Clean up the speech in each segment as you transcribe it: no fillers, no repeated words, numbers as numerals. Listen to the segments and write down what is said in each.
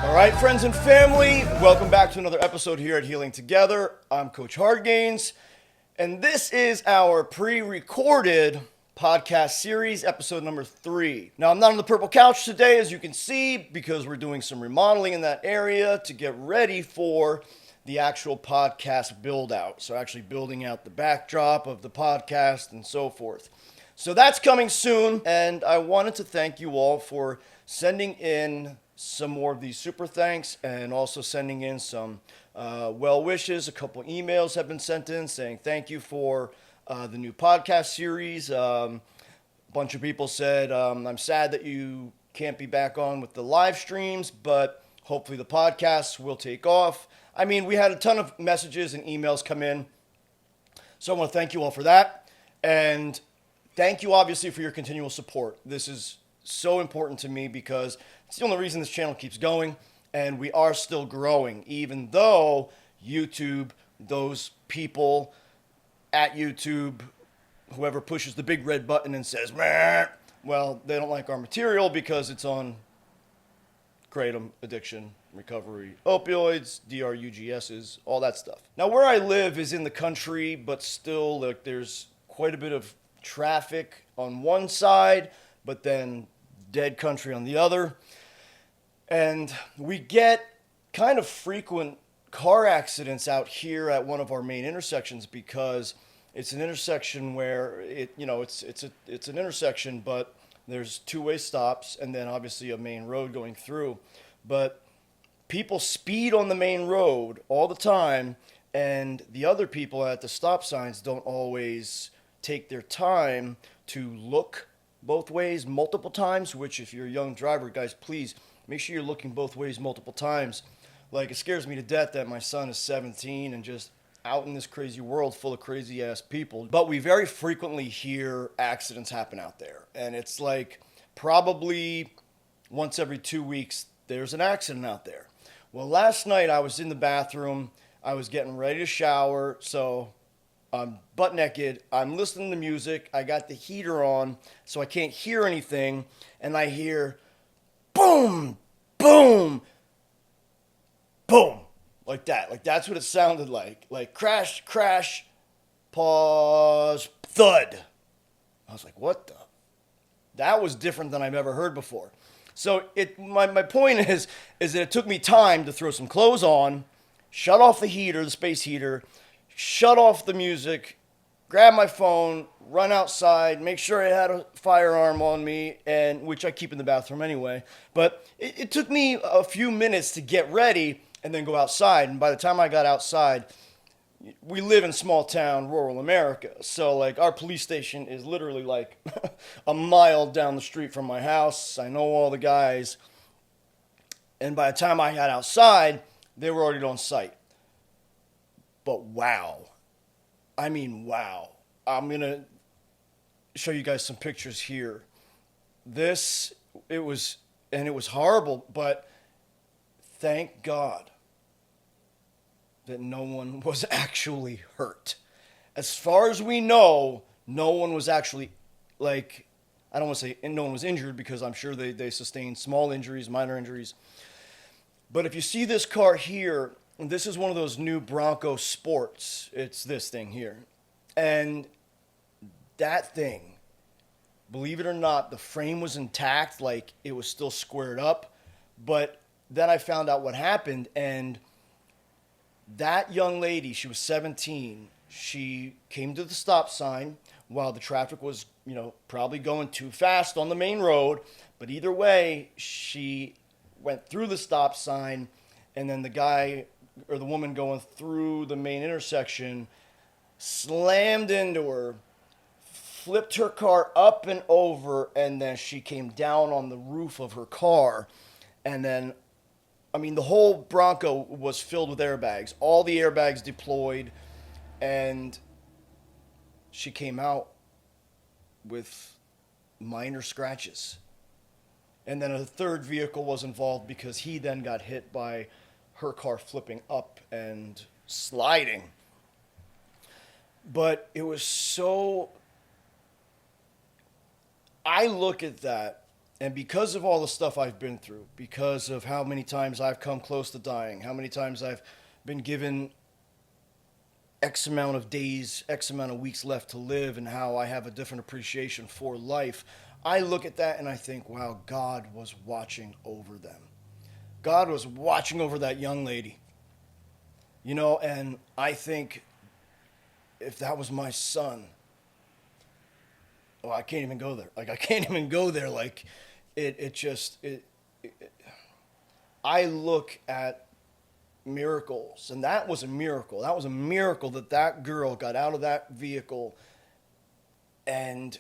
All right, friends and family, welcome back to another episode here at Healing Together. I'm Coach HardgainZ, and this is our pre-recorded podcast series, episode number 3. Now, I'm not on the purple couch today, as you can see, because we're doing some remodeling in that area to get ready for the actual podcast build-out. So actually building out the backdrop of the podcast and so forth. So that's coming soon, and I wanted to thank you all for sending in some more of these super thanks and also sending in some well wishes. A couple emails have been sent in saying thank you for the new podcast series. A bunch of people said, I'm sad that you can't be back on with the live streams, but hopefully the podcasts will take off. I mean, we had a ton of messages and emails come in, so I want to thank you all for that. And thank you, obviously, for your continual support. This is so important to me because it's the only reason this channel keeps going, and we are still growing, even though YouTube, those people at YouTube, whoever pushes the big red button and says, meh, well, they don't like our material because it's on KRATOM, addiction, recovery, opioids, DRUGSs, all that stuff. Now, where I live is in the country, but still, like, there's quite a bit of traffic on one side, but then dead country on the other. And we get kind of frequent car accidents out here at one of our main intersections because it's an intersection where it's an intersection, but there's two-way stops and then obviously a main road going through. But people speed on the main road all the time, and the other people at the stop signs don't always take their time to look both ways multiple times, which if you're a young driver, guys, please make sure you're looking both ways multiple times. Like, it scares me to death that my son is 17 and just out in this crazy world full of crazy ass people. But we very frequently hear accidents happen out there. And it's like probably once every 2 weeks, there's an accident out there. Well, last night I was in the bathroom. I was getting ready to shower. So I'm butt naked. I'm listening to music. I got the heater on, so I can't hear anything. And I hear boom, boom, boom, like that. Like, that's what it sounded like. Like, crash, crash, pause, thud. I was like, what the? That was different than I've ever heard before. So my point is that it took me time to throw some clothes on, shut off the heater, the space heater, shut off the music, grab my phone, run outside, make sure I had a firearm on me, and which I keep in the bathroom anyway. But it took me a few minutes to get ready and then go outside. And by the time I got outside, we live in small town, rural America. So, like, our police station is literally like a mile down the street from my house. I know all the guys. And by the time I got outside, they were already on site. But wow. I mean, wow. I'm going to show you guys some pictures here. It was horrible, but thank God that no one was actually hurt. As far as we know, no one was actually, like, I don't want to say no one was injured because I'm sure they sustained small injuries, minor injuries. But if you see this car here, this is one of those new Bronco Sports. It's this thing here. And that thing, believe it or not, the frame was intact, like it was still squared up. But then I found out what happened, and that young lady, she was 17, she came to the stop sign while the traffic was, probably going too fast on the main road. But either way, she went through the stop sign, and then the guy or the woman going through the main intersection slammed into her, flipped her car up and over, and then she came down on the roof of her car. And then, the whole Bronco was filled with airbags. All the airbags deployed, and she came out with minor scratches. And then a third vehicle was involved because he then got hit by her car flipping up and sliding. But it was so... I look at that And because of all the stuff I've been through, because of how many times I've come close to dying, how many times I've been given X amount of days, X amount of weeks left to live, and how I have a different appreciation for life, I look at that and I think, wow, God was watching over them. God was watching over that young lady. And I think if that was my son, I can't even go there. I can't even go there. I look at miracles, and that was a miracle. That was a miracle that girl got out of that vehicle and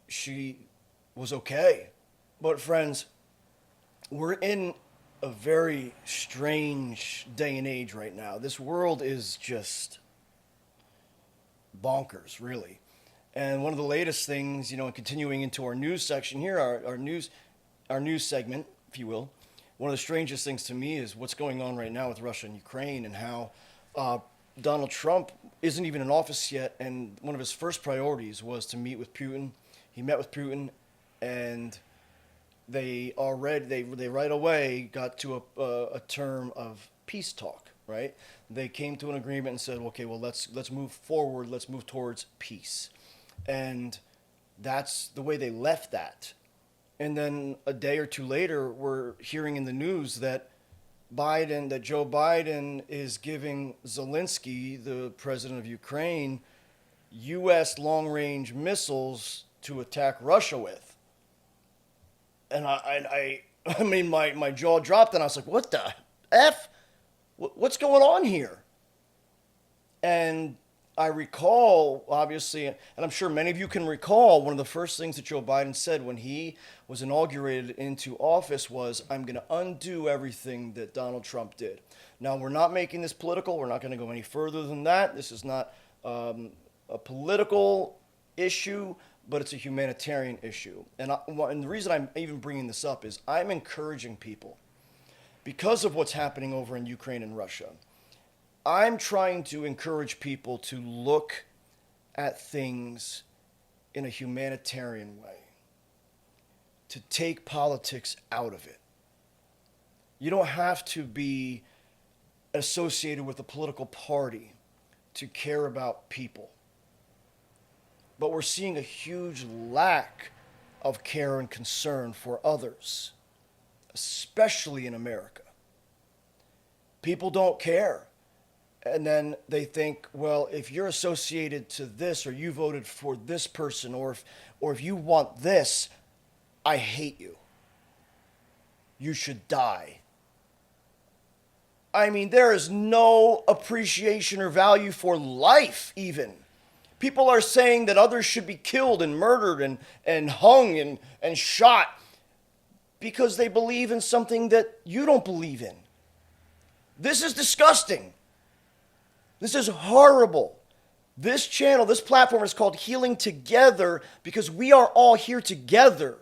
she was okay. But friends, we're in a very strange day and age right now. This world is just bonkers, really. And one of the latest things, continuing into our news section here, our news segment, if you will, one of the strangest things to me is what's going on right now with Russia and Ukraine, and how Donald Trump isn't even in office yet, and one of his first priorities was to meet with Putin. He met with Putin, and they right away got to a term of peace talk, right? They came to an agreement and said, okay, well, let's move forward, let's move towards peace. And that's the way they left that. And then a day or two later, we're hearing in the news that Joe Biden is giving Zelensky, the president of Ukraine, U.S. long-range missiles to attack Russia with. And I mean, my jaw dropped, and I was like, what the F? What's going on here? And I recall, obviously, and I'm sure many of you can recall, one of the first things that Joe Biden said when he was inaugurated into office was, I'm going to undo everything that Donald Trump did. Now, we're not making this political. We're not going to go any further than that. This is not a political issue, but it's a humanitarian issue. And the reason I'm even bringing this up is I'm encouraging people, because of what's happening over in Ukraine and Russia, I'm trying to encourage people to look at things in a humanitarian way, to take politics out of it. You don't have to be associated with a political party to care about people. But we're seeing a huge lack of care and concern for others, especially in America. People don't care. And then they think, well, if you're associated to this, or you voted for this person, or if you want this, I hate you. You should die. I mean, there is no appreciation or value for life, even. People are saying that others should be killed and murdered and hung and shot because they believe in something that you don't believe in. This is disgusting. This is horrible. This channel, this platform is called Healing Together because we are all here together.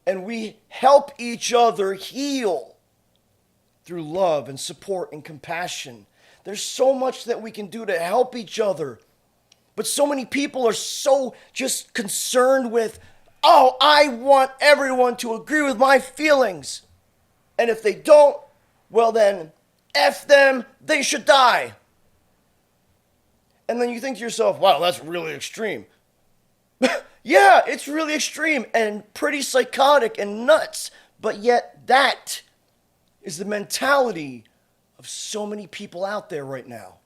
And we help each other heal through love and support and compassion. There's so much that we can do to help each other. But so many people are so just concerned with, oh, I want everyone to agree with my feelings. And if they don't, well then, F them, they should die. And then you think to yourself, wow, that's really extreme. Yeah, it's really extreme and pretty psychotic and nuts. But yet that is the mentality of so many people out there right now.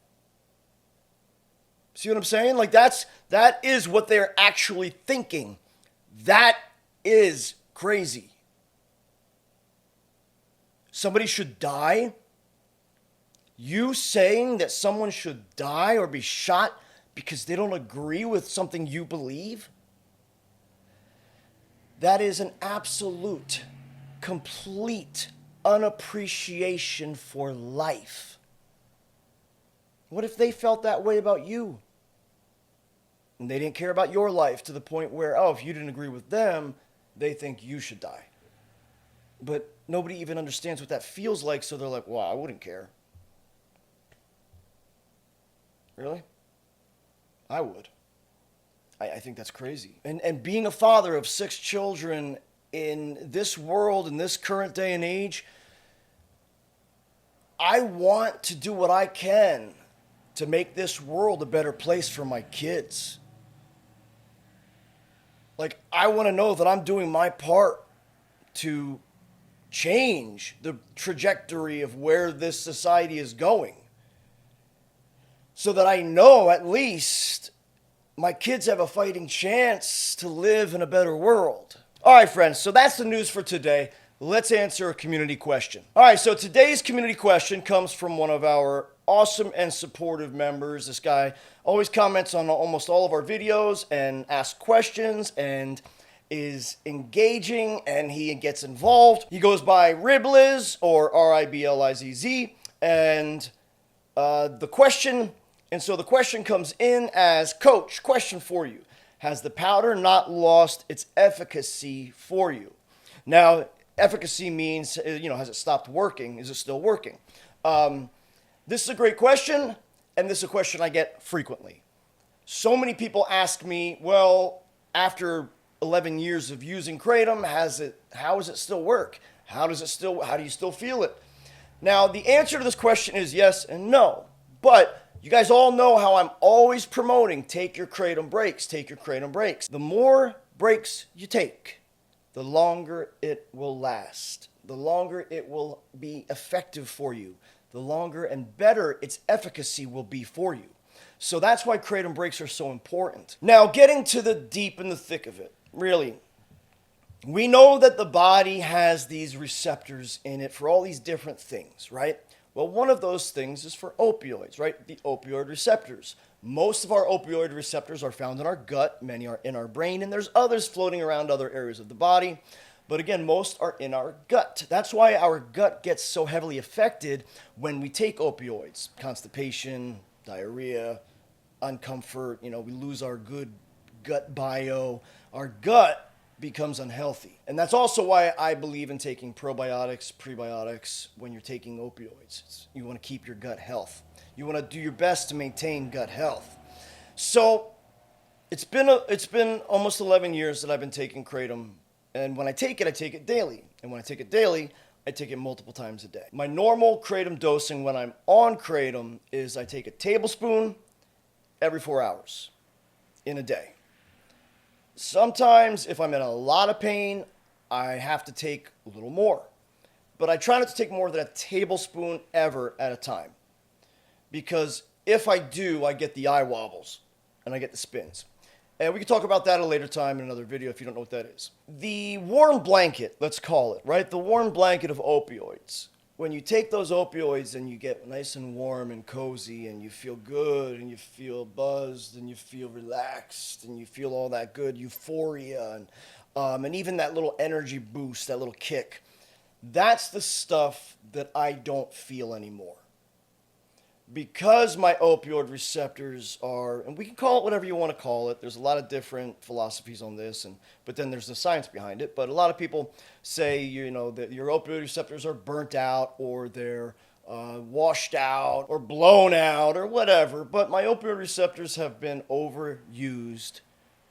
See what I'm saying? That is what they're actually thinking. That is crazy. Somebody should die? You saying that someone should die or be shot because they don't agree with something you believe? That is an absolute, complete unappreciation for life. What if they felt that way about you? And they didn't care about your life to the point where, oh, if you didn't agree with them, they think you should die. But nobody even understands what that feels like, so they're like, well, I wouldn't care. Really? I would. I think that's crazy. And being a father of 6 children in this world, in this current day and age, I want to do what I can to make this world a better place for my kids. Like, I want to know that I'm doing my part to change the trajectory of where this society is going, so that I know at least my kids have a fighting chance to live in a better world. All right, friends, so that's the news for today. Let's answer a community question. All right, so today's community question comes from one of our awesome and supportive members. This guy always comments on almost all of our videos and asks questions and is engaging, and he gets involved. He goes by Ribliz, or Riblizz, and the question comes in as, Coach, question for you. Has the powder not lost its efficacy for you? Now, efficacy means, has it stopped working? Is it still working? This is a great question, and this is a question I get frequently. So many people ask me, well, after 11 years of using KRATOM, how does it still work? How do you still feel it? Now, the answer to this question is yes and no, but you guys all know how I'm always promoting take your KRATOM breaks, take your KRATOM breaks. The more breaks you take, the longer it will last, the longer it will be effective for you, the longer and better its efficacy will be for you. So that's why KRATOM breaks are so important. Now, getting to the deep and the thick of it, really, we know that the body has these receptors in it for all these different things, right? Well, one of those things is for opioids, right? The opioid receptors. Most of our opioid receptors are found in our gut, many are in our brain, and there's others floating around other areas of the body. But again, most are in our gut. That's why our gut gets so heavily affected when we take opioids. Constipation, diarrhea, uncomfort, we lose our good gut bio. Our gut becomes unhealthy. And that's also why I believe in taking probiotics, prebiotics when you're taking opioids. You want to keep your gut health. You want to do your best to maintain gut health. So it's been almost 11 years that I've been taking KRATOM. And when I take it daily. And when I take it daily, I take it multiple times a day. My normal KRATOM dosing when I'm on KRATOM is I take a tablespoon every 4 hours in a day. Sometimes, if I'm in a lot of pain, I have to take a little more. But I try not to take more than a tablespoon ever at a time. Because if I do, I get the eye wobbles and I get the spins. And we can talk about that at a later time in another video if you don't know what that is. The warm blanket, let's call it, right? The warm blanket of opioids. When you take those opioids and you get nice and warm and cozy and you feel good and you feel buzzed and you feel relaxed and you feel all that good euphoria and even that little energy boost, that little kick, that's the stuff that I don't feel anymore. Because my opioid receptors are, and we can call it whatever you want to call it. There's a lot of different philosophies on this, but then there's the science behind it. But a lot of people say, that your opioid receptors are burnt out or they're washed out or blown out or whatever. But my opioid receptors have been overused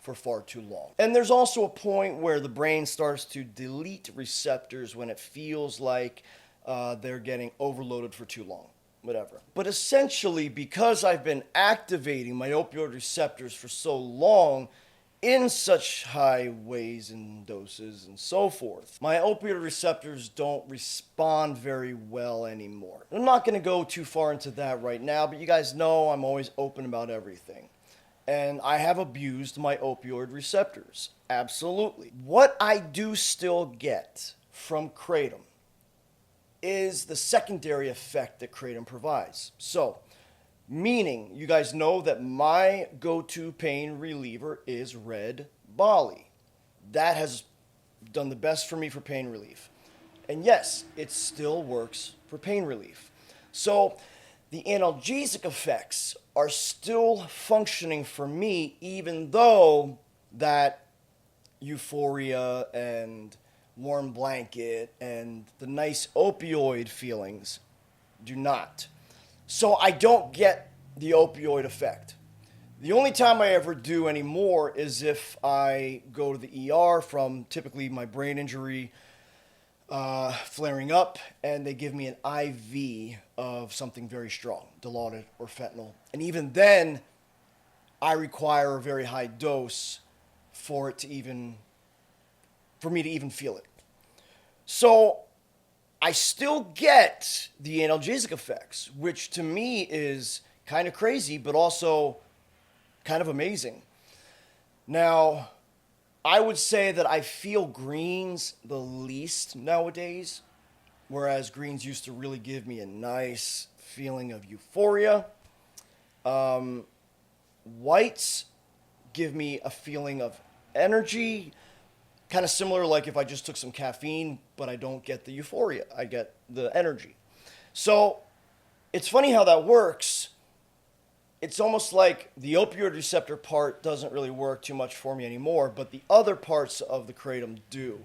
for far too long. And there's also a point where the brain starts to delete receptors when it feels like they're getting overloaded for too long. Whatever. But essentially, because I've been activating my opioid receptors for so long in such high ways and doses and so forth, my opioid receptors don't respond very well anymore. I'm not going to go too far into that right now, but you guys know I'm always open about everything. And I have abused my opioid receptors. Absolutely. What I do still get from KRATOM is the secondary effect that KRATOM provides. So, meaning, you guys know that my go-to pain reliever is Red Bali. That has done the best for me for pain relief. And yes, it still works for pain relief. So, the analgesic effects are still functioning for me, even though that euphoria and warm blanket and the nice opioid feelings do not. So I don't get the opioid effect. The only time I ever do anymore is if I go to the ER from typically my brain injury flaring up, and they give me an IV of something very strong, Dilaudid or fentanyl. And even then, I require a very high dose for me to even feel it. So I still get the analgesic effects, which to me is kind of crazy, but also kind of amazing. Now, I would say that I feel greens the least nowadays, whereas greens used to really give me a nice feeling of euphoria. Whites give me a feeling of energy, kind of similar like if I just took some caffeine, but I don't get the euphoria, I get the energy. So it's funny how that works. It's almost like the opioid receptor part doesn't really work too much for me anymore, but the other parts of the kratom do.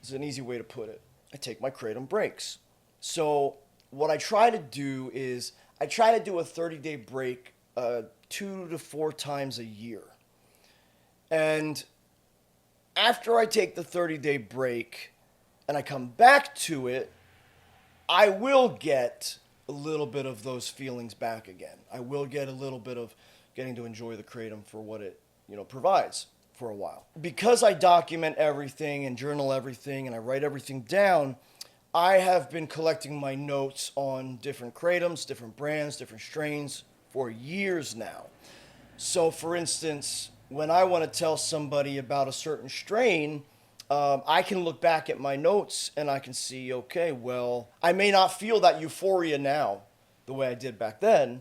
It's an easy way to put it. I take my kratom breaks. So what I try to do is I try to do a 30-day break 2 to 4 times a year. And after I take the 30-day break and I come back to it, I will get a little bit of those feelings back again. I will get a little bit of getting to enjoy the kratom for what it, provides for a while. Because I document everything and journal everything and I write everything down, I have been collecting my notes on different kratoms, different brands, different strains for years now. So for instance, when I want to tell somebody about a certain strain, I can look back at my notes and I can see, okay, well, I may not feel that euphoria now the way I did back then,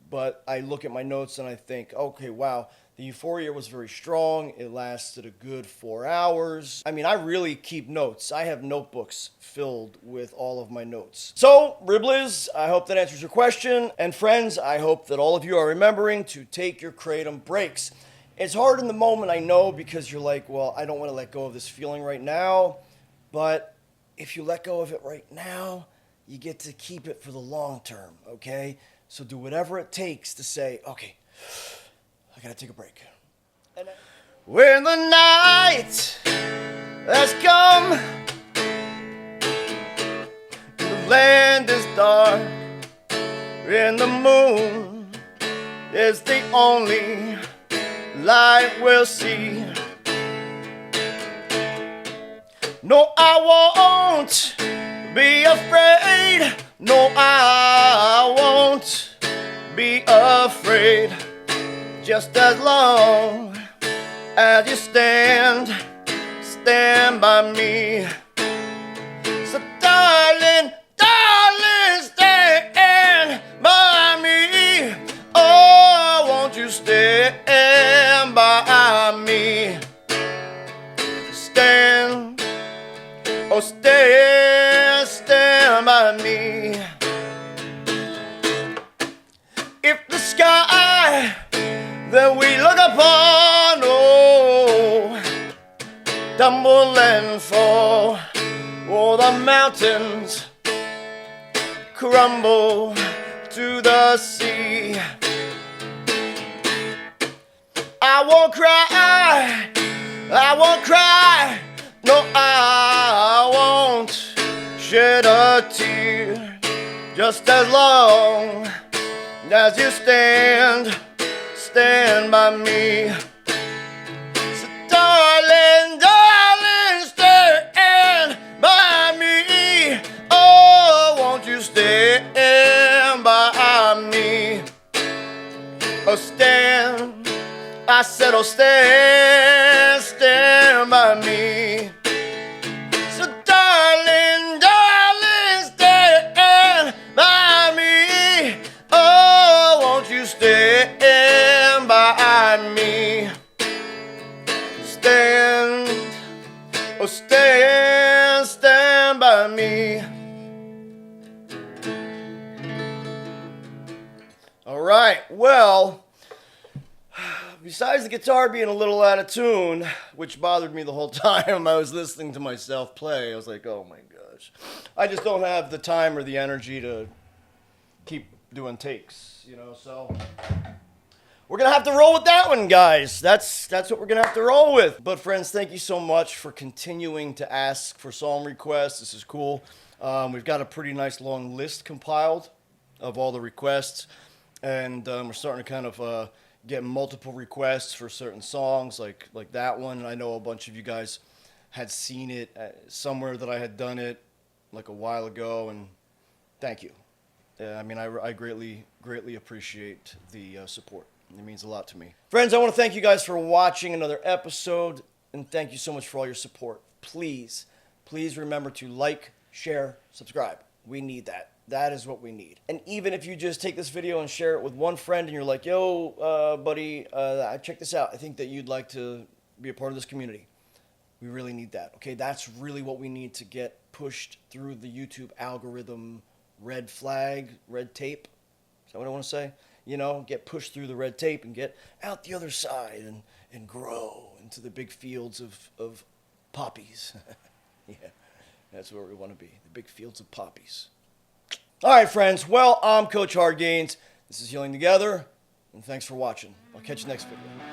but I look at my notes and I think, okay, wow, the euphoria was very strong. It lasted a good 4 hours. I mean, I really keep notes. I have notebooks filled with all of my notes. So, Ribblies, I hope that answers your question. And friends, I hope that all of you are remembering to take your kratom breaks. It's hard in the moment, I know, because you're like, well, I don't want to let go of this feeling right now. But if you let go of it right now, you get to keep it for the long term, okay? So do whatever it takes to say, okay, I gotta take a break. When the night has come, the land is dark, and the moon is the only light we'll see. No, I won't be afraid. No, I won't be afraid. Just as long as you stand by me. So darling, darling, stand by me. Oh, won't you stand by me? Stand, oh stand by me. If the sky that we look upon, oh, tumble and fall, oh, the mountains crumble to the sea. I won't cry, I won't cry, no, I won't shed a tear, just as long as you stand by me. So darling, darling, stand by me. Oh, won't you stand by me? Oh, stand, I said, oh, stand by me. So darling, darling, stand by me. Oh, won't you stand by me? Stand, oh stand by me. All right, well, besides the guitar being a little out of tune, which bothered me the whole time I was listening to myself play, I was like, oh my gosh. I just don't have the time or the energy to keep doing takes, so we're going to have to roll with that one, guys. That's what we're going to have to roll with. But friends, thank you so much for continuing to ask for song requests. This is cool. We've got a pretty nice long list compiled of all the requests. And we're starting to kind of get multiple requests for certain songs like that one. And I know a bunch of you guys had seen it somewhere that I had done it like a while ago. And thank you. I mean, I greatly appreciate the support. It means a lot to me. Friends, I want to thank you guys for watching another episode, and thank you so much for all your support. Please remember to like, share, subscribe. We need that. That is what we need. And even if you just take this video and share it with one friend and you're like, yo, buddy, check this out. I think that you'd like to be a part of this community. We really need that. Okay, that's really what we need to get pushed through the YouTube algorithm red flag, red tape. Is that what I want to say? You know, get pushed through the red tape and get out the other side and grow into the big fields of poppies. Yeah, that's where we want to be, the big fields of poppies. All right, friends. Well, I'm Coach HardgainZ. This is Healing Together, and thanks for watching. I'll catch you next video.